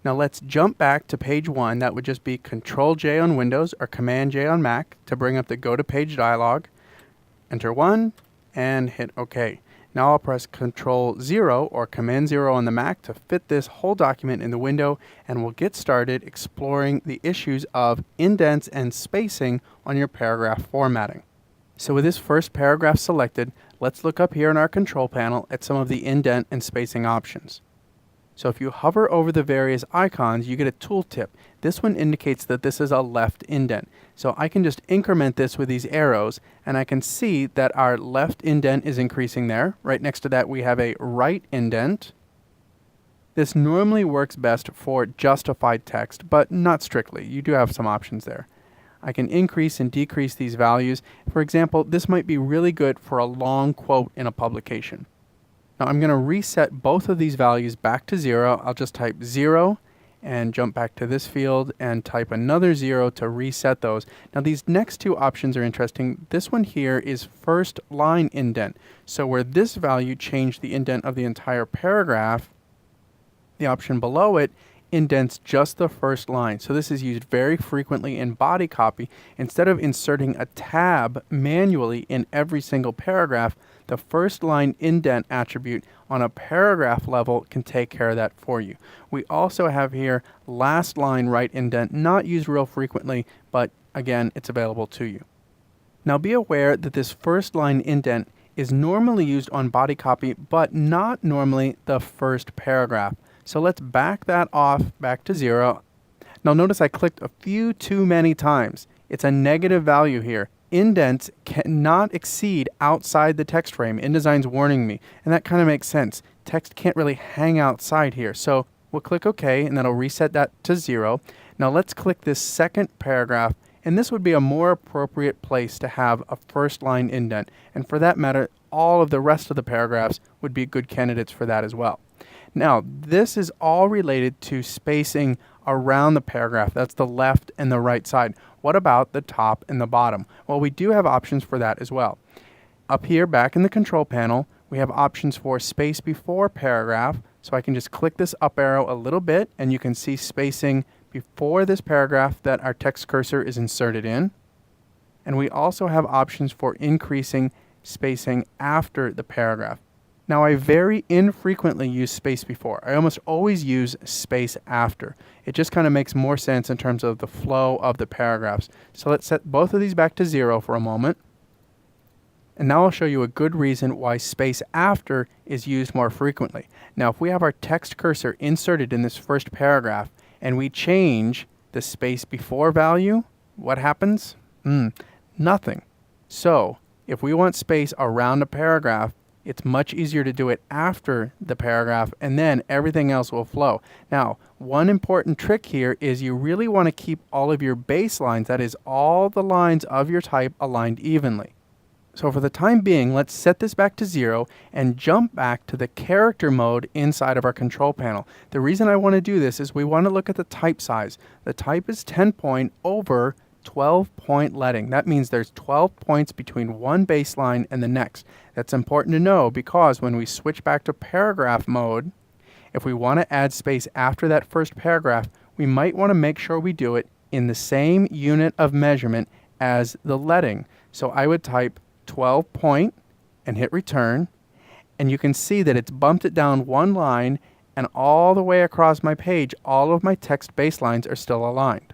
Now let's jump back to page 1. That would just be Control J on Windows or Command J on Mac to bring up the Go to Page dialog. Enter 1 and hit OK. Now I'll press Control 0 or Command 0 on the Mac to fit this whole document in the window, and we'll get started exploring the issues of indents and spacing on your paragraph formatting. So with this first paragraph selected, let's look up here in our control panel at some of the indent and spacing options. So if you hover over the various icons, you get a tooltip. This one indicates that this is a left indent. So I can just increment this with these arrows, and I can see that our left indent is increasing there. Right next to that we have a right indent. This normally works best for justified text, but not strictly. You do have some options there. I can increase and decrease these values. For example, this might be really good for a long quote in a publication. Now I'm going to reset both of these values back to 0. I'll just type 0 and jump back to this field and type another 0 to reset those. Now these next two options are interesting. This one here is first line indent. So where this value changed the indent of the entire paragraph, the option below it indents just the first line. So this is used very frequently in body copy. Instead of inserting a tab manually in every single paragraph, the first line indent attribute on a paragraph level can take care of that for you. We also have here last line right indent, not used real frequently, but again, it's available to you. Now be aware that this first line indent is normally used on body copy, but not normally the first paragraph. So let's back that off back to 0. Now notice I clicked a few too many times. It's a negative value here. Indents cannot exceed outside the text frame. InDesign's warning me, and that kind of makes sense. Text can't really hang outside here. So we'll click OK, and that'll reset that to 0. Now let's click this second paragraph, and this would be a more appropriate place to have a first line indent. And for that matter, all of the rest of the paragraphs would be good candidates for that as well. Now, this is all related to spacing around the paragraph. That's the left and the right side. What about the top and the bottom? Well, we do have options for that as well. Up here, back in the control panel, we have options for space before paragraph. So I can just click this up arrow a little bit, and you can see spacing before this paragraph that our text cursor is inserted in. And we also have options for increasing spacing after the paragraph. Now I very infrequently use space before. I almost always use space after. It just kind of makes more sense in terms of the flow of the paragraphs. So let's set both of these back to 0 for a moment. And now I'll show you a good reason why space after is used more frequently. Now if we have our text cursor inserted in this first paragraph and we change the space before value, what happens? Nothing. So if we want space around a paragraph, it's much easier to do it after the paragraph, and then everything else will flow. Now, one important trick here is you really want to keep all of your baselines, that is all the lines of your type, aligned evenly. So for the time being, let's set this back to 0 and jump back to the character mode inside of our control panel. The reason I want to do this is we want to look at the type size. The type is 10 point over 12 point leading. That means there's 12 points between one baseline and the next. That's important to know because when we switch back to paragraph mode, if we want to add space after that first paragraph, we might want to make sure we do it in the same unit of measurement as the leading. So I would type 12 point and hit return, and you can see that it's bumped it down one line, and all the way across my page, all of my text baselines are still aligned.